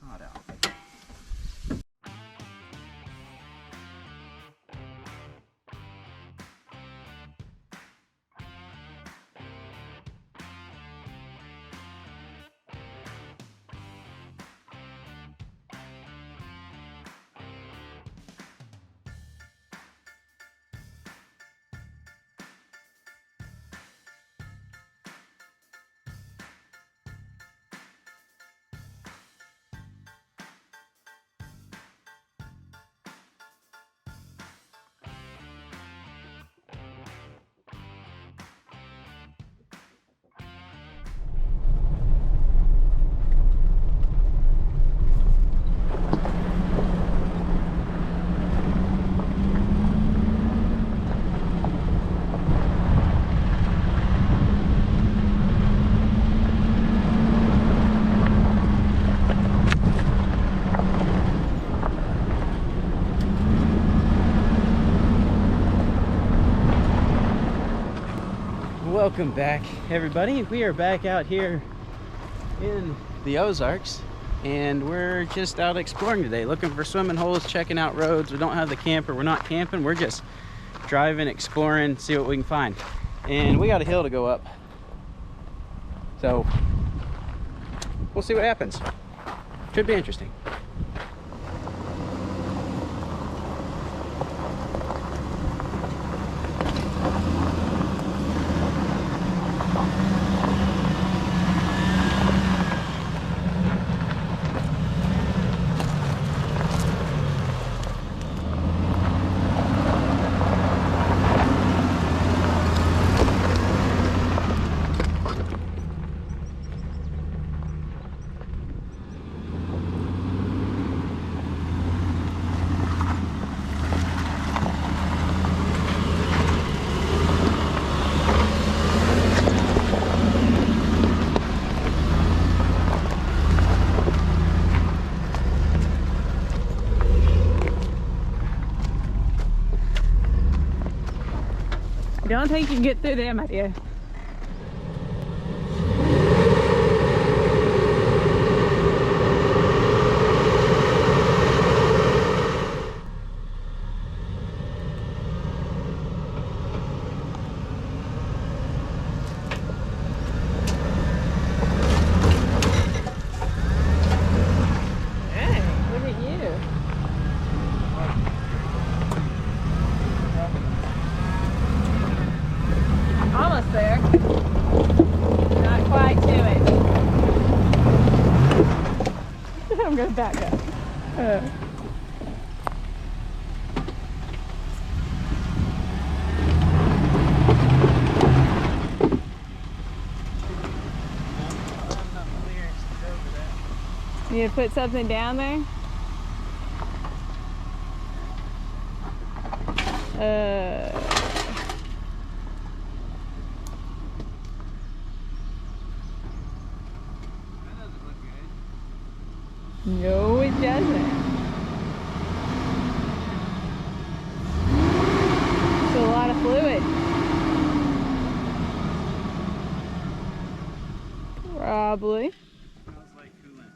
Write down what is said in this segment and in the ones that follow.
hot out. Welcome back, everybody. We are back out here in the Ozarks, and we're just out exploring today, looking for swimming holes, checking out roads. We don't have the camper. We're not camping. We're just driving, exploring, see what we can find. And we got a hill to go up, so we'll see what happens. Should be interesting. I don't think you can get through them, I do. Almost there. Not quite to it. I'm going to back up. You need to put something down there? No, it doesn't. It's a lot of fluid. Probably. Smells like coolant.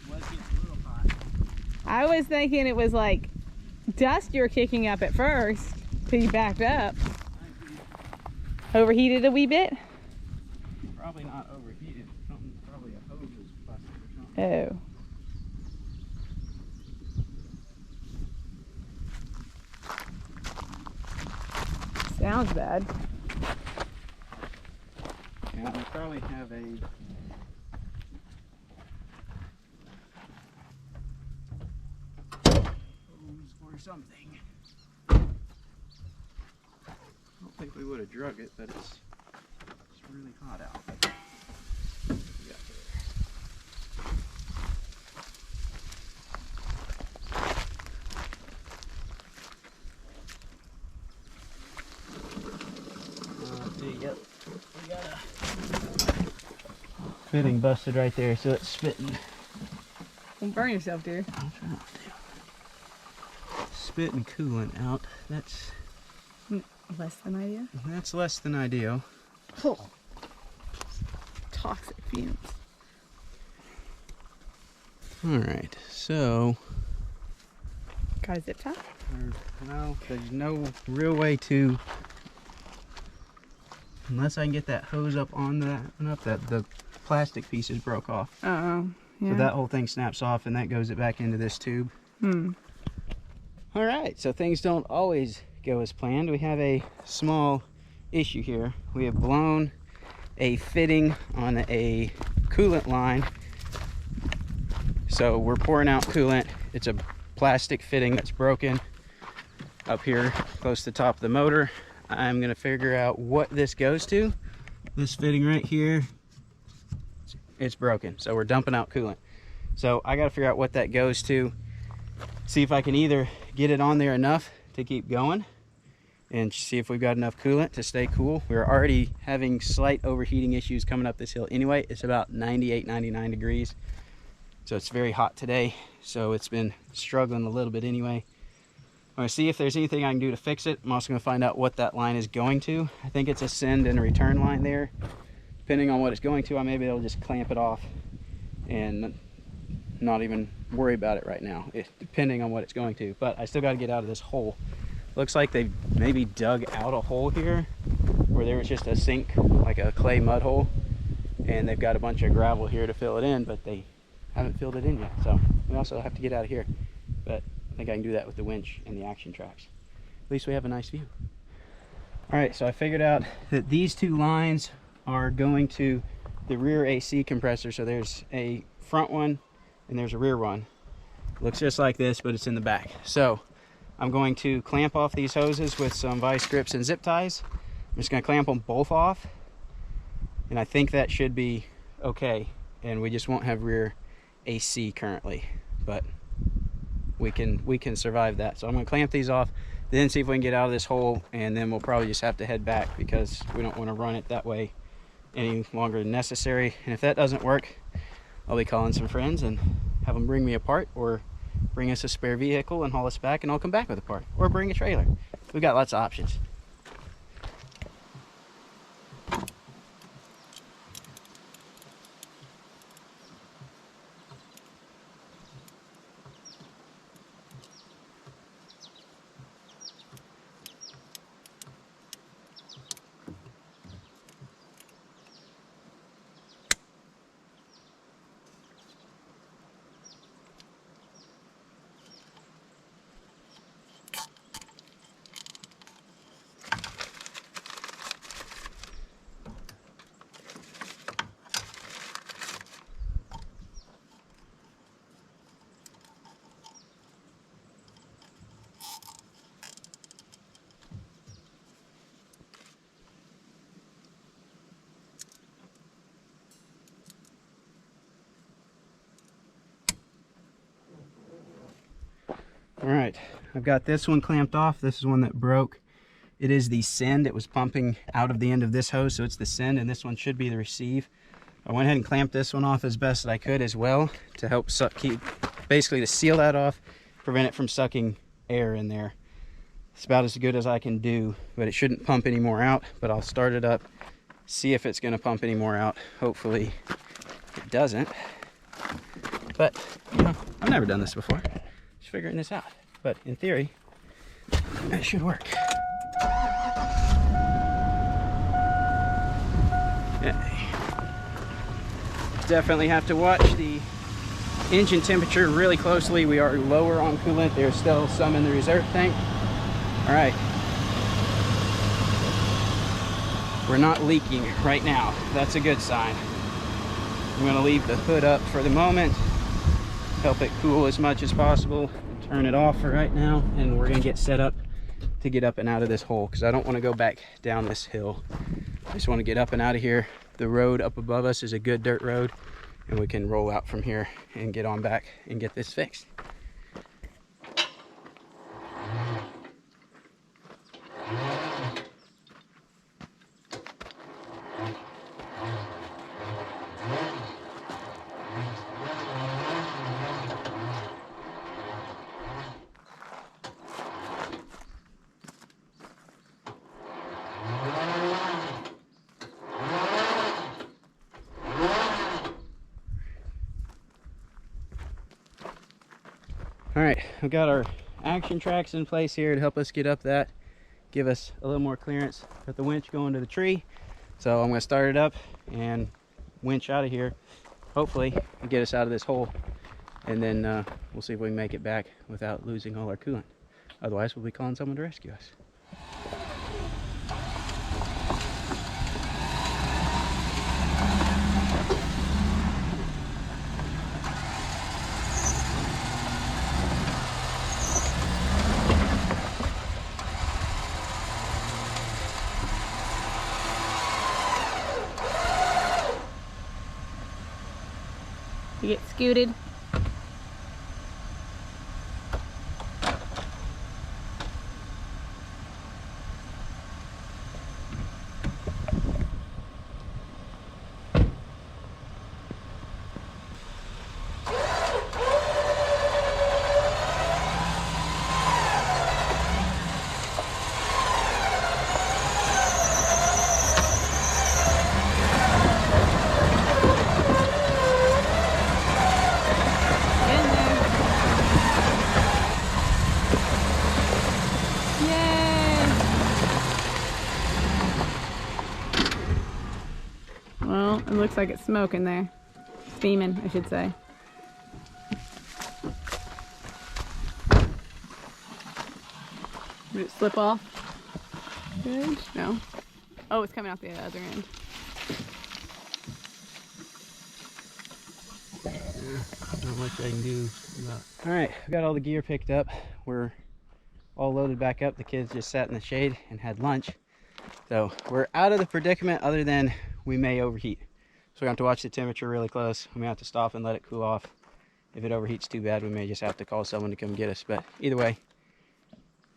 Was just a little hot. I was thinking it was like dust you're kicking up at first till you backed up. Overheated a wee bit? Probably not overheated. Something, probably a hose was busted or something. Oh. Sounds bad. Yeah, we probably have a hose or something. I don't think we would have drug it, but it's really hot out. Yep, we got a fitting busted right there, so it's spitting. Don't burn yourself, dude. I'll try not to. Spitting coolant out. That's less than ideal. That's less than ideal. Oh. Toxic fumes. All right, so Got a zip tie? well, there's no real way to, unless I can get that hose up on that the plastic pieces broke off. Oh, yeah. So that whole thing snaps off and that goes back into this tube. All right, so things don't always go as planned. We have a small issue here. We have blown a fitting on a coolant line. So we're pouring out coolant. It's a plastic fitting that's broken up here close to the top of the motor. I'm gonna figure out what this goes to. This fitting right here, it's broken. So we're dumping out coolant. So I gotta figure out what that goes to. See if I can either get it on there enough to keep going and see if we've got enough coolant to stay cool. We're already having slight overheating issues coming up this hill anyway. It's about 98, 99 degrees. So it's very hot today. So it's been struggling a little bit anyway. I'm gonna see if there's anything I can do to fix it. I'm also gonna find out what that line is going to. I think it's a send and a return line there. Depending on what it's going to, I may be able to just clamp it off and not even worry about it right now, depending on what it's going to. But I still got to get out of this hole. Looks like they've maybe dug out a hole here where there was just a sink, like a clay mud hole, and they've got a bunch of gravel here to fill it in, but they haven't filled it in yet. So we also have to get out of here, but I think I can do that with the winch and the action tracks. At least we have a nice view. All right, so I figured out that these two lines are going to the rear AC compressor. So there's a front one and there's a rear one. Looks just like this, but it's in the back. So I'm going to clamp off these hoses with some vice grips and zip ties. I'm just going to clamp them both off, and I think that should be okay. And we just won't have rear AC currently, but we can survive that. So I'm going to clamp these off, then see if we can get out of this hole, and then we'll probably just have to head back because we don't want to run it that way any longer than necessary. And if that doesn't work, I'll be calling some friends and have them bring me a part, or bring us a spare vehicle and haul us back, and I'll come back with a part, or bring a trailer. We've got lots of options. All right, I've got this one clamped off. This is one that broke. It is the send. It was pumping out of the end of this hose, so it's the send, and this one should be the receive. I went ahead and clamped this one off as best as I could as well to help basically to seal that off, prevent it from sucking air in there. It's about as good as I can do, but it shouldn't pump any more out. But I'll start it up, see if it's going to pump any more out. Hopefully it doesn't. But you know, I've never done this before. Just figuring this out. But in theory, it should work. Yeah. Definitely have to watch the engine temperature really closely. We are lower on coolant. There's still some in the reserve tank. All right. We're not leaking right now. That's a good sign. I'm going to leave the hood up for the moment, help it cool as much as possible, turn it off for right now, and we're going to get set up to get up and out of this hole because I don't want to go back down this hill. I just want to get up and out of here. The road up above us is a good dirt road, and we can roll out from here and get on back and get this fixed. All right, we've got our action tracks in place here to help us get up that, give us a little more clearance. Got the winch going to the tree, so I'm going to start it up and winch out of here, hopefully, and get us out of this hole. And then we'll see if we can make it back without losing all our coolant. Otherwise, we'll be calling someone to rescue us. You get scooted. Well, it looks like it's smoking there. Steaming, I should say. Did it slip off? Good? No. Oh, it's coming out the other end. Not much I can do. All right, we got all the gear picked up. We're all loaded back up. The kids just sat in the shade and had lunch. So we're out of the predicament other than we may overheat. So we have to watch the temperature really close. We may have to stop and let it cool off. If it overheats too bad, we may just have to call someone to come get us. But either way,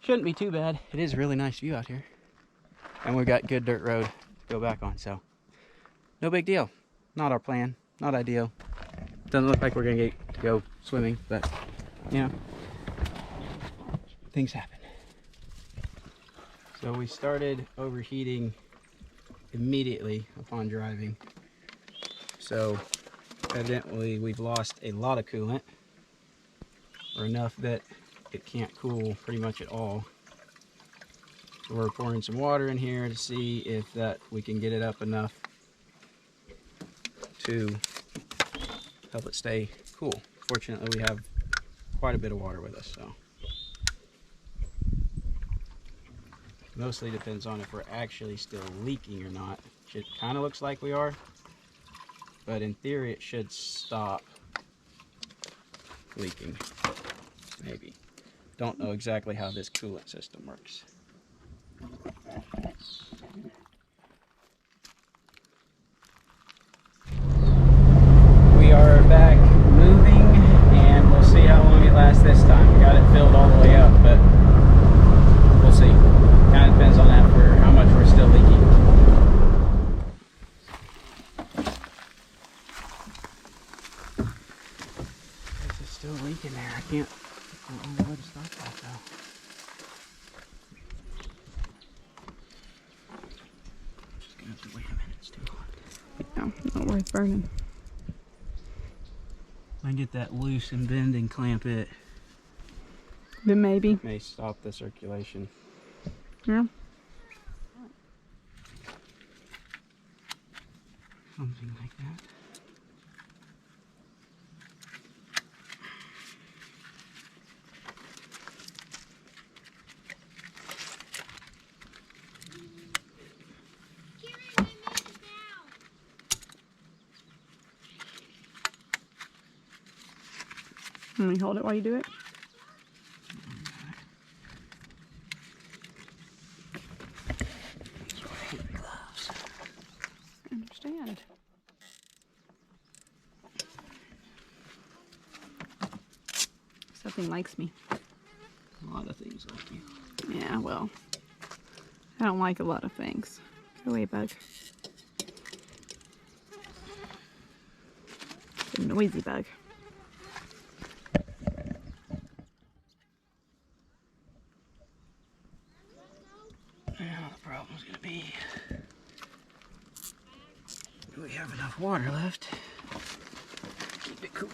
shouldn't be too bad. It is a really nice view out here. And we've got good dirt road to go back on. So no big deal. Not our plan. Not ideal. Doesn't look like we're going to get to go swimming. But, you know, things happen. So we started overheating immediately upon driving. So evidently we've lost a lot of coolant, or enough that it can't cool pretty much at all. So we're pouring some water in here to see if that we can get it up enough to help it stay cool. Fortunately, we have quite a bit of water with us, so mostly depends on if we're actually still leaking or not. It kind of looks like we are, but in theory it should stop leaking. Maybe. Don't know exactly how this coolant system works. We are back moving, and we'll see how long it lasts this time. We got it filled all the way up, but we'll see. Kind of depends on that for how much we're still leaking. It's still leaking there. I don't know where to stop that though. Just gonna have to wait a minute. It's too hot. No, not worth burning. I get that loose and bend and clamp it. Then maybe. May stop the circulation. Yeah. Something like that. Let me hold it while you do it. That's why I hate gloves. I understand. Something likes me. A lot of things like you. Yeah, well, I don't like a lot of things. Go away, bug. It's a noisy bug. Now the problem's gonna be, do we have enough water left? Keep it cool.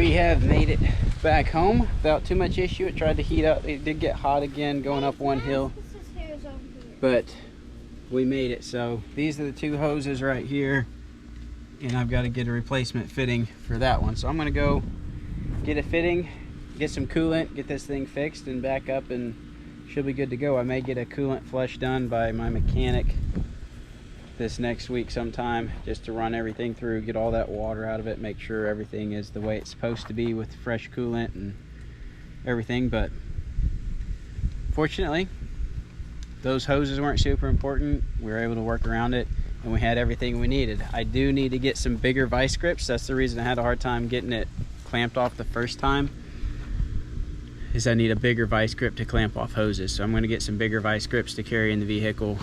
We have made it back home without too much issue. It tried to heat up. It did get hot again going up one hill, but we made it. So these are the two hoses right here, and I've got to get a replacement fitting for that one. So I'm gonna go get a fitting, get some coolant, get this thing fixed, and back up, and should be good to go. I may get a coolant flush done by my mechanic this next week sometime, just to run everything through, get all that water out of it, make sure everything is the way it's supposed to be with fresh coolant and everything. But fortunately, those hoses weren't super important. We were able to work around it, and we had everything we needed. I do need to get some bigger vice grips. That's the reason I had a hard time getting it clamped off the first time, is I need a bigger vice grip to clamp off hoses. So I'm going to get some bigger vice grips to carry in the vehicle.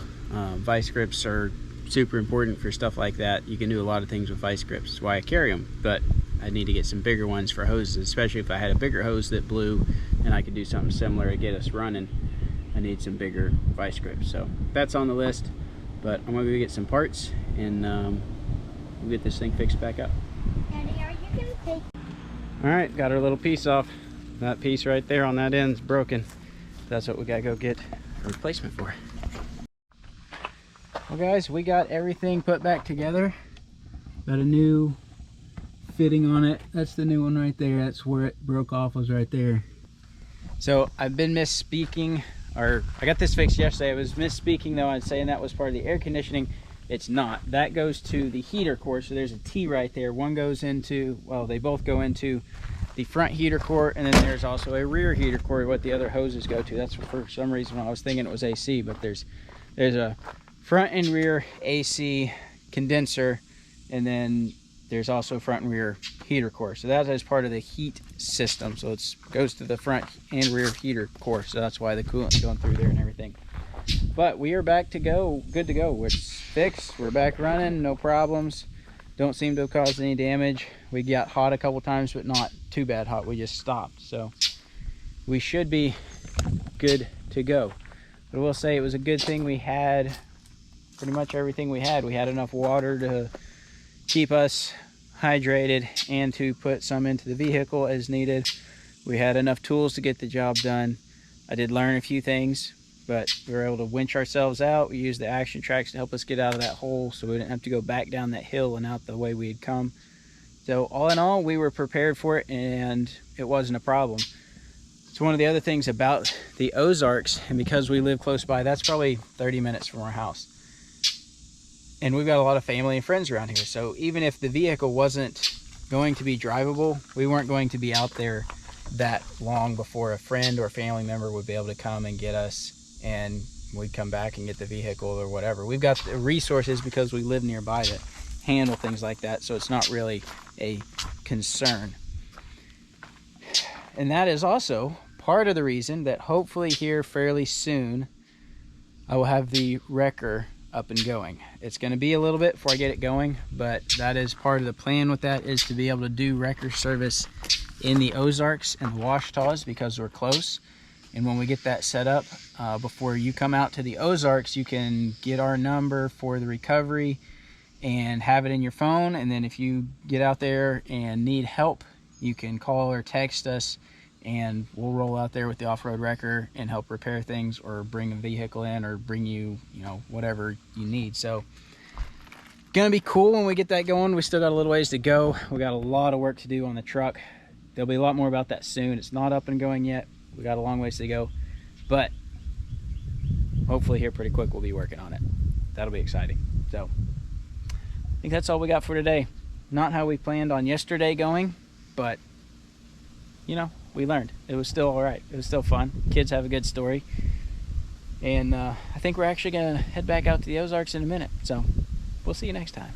Vice grips are super important for stuff like that. You can do a lot of things with vice grips. That's why I carry them, but I need to get some bigger ones for hoses, especially if I had a bigger hose that blew and I could do something similar to get us running. I need some bigger vice grips. So that's on the list, but I'm gonna go get some parts, and we'll get this thing fixed back up. Daddy, are you gonna take... All right, got our little piece off. That piece right there on that end is broken. That's what we gotta go get a replacement for. Well guys, we got everything put back together. Got a new fitting on it. That's the new one right there. That's where it broke off, was right there. So I've been misspeaking, or I got this fixed yesterday. I was misspeaking though, and saying that was part of the air conditioning. It's not. That goes to the heater core. So there's a T right there. One goes into, well, they both go into the front heater core, and then there's also a rear heater core, what the other hoses go to. That's for some reason I was thinking it was AC, but there's a front and rear AC condenser, and then there's also front and rear heater core. So that is part of the heat system. So it goes to the front and rear heater core. So that's why the coolant's going through there and everything. But we are back to go, good to go. It's fixed, we're back running, no problems. Don't seem to have caused any damage. We got hot a couple times, but not too bad hot. We just stopped. So we should be good to go. But I will say it was a good thing we had pretty much everything we had. We had enough water to keep us hydrated and to put some into the vehicle as needed. We had enough tools to get the job done. I did learn a few things, but we were able to winch ourselves out. We used the action tracks to help us get out of that hole, so we didn't have to go back down that hill and out the way we had come. So all in all, we were prepared for it, and it wasn't a problem. It's one of the other things about the Ozarks, and because we live close by, that's probably 30 minutes from our house. And we've got a lot of family and friends around here. So even if the vehicle wasn't going to be drivable, we weren't going to be out there that long before a friend or family member would be able to come and get us, and we'd come back and get the vehicle or whatever. We've got the resources because we live nearby to handle things like that, so it's not really a concern. And that is also part of the reason that hopefully here fairly soon I will have the wrecker up and going. It's going to be a little bit before I get it going, but that is part of the plan with that, is to be able to do wrecker service in the Ozarks and the Washita's because we're close. And when we get that set up, before you come out to the Ozarks, you can get our number for the recovery and have it in your phone. And then if you get out there and need help, you can call or text us, and we'll roll out there with the off-road wrecker and help repair things or bring a vehicle in or bring you, whatever you need. So gonna be cool when we get that going. We still got a little ways to go. We got a lot of work to do on the truck. There'll be a lot more about that soon. It's not up and going yet. We got a long ways to go, but hopefully here pretty quick we'll be working on it. That'll be exciting. So I think that's all we got for today. Not how we planned on yesterday going, but we learned. It was still all right. It was still fun. Kids have a good story. And I think we're actually going to head back out to the Ozarks in a minute. So we'll see you next time.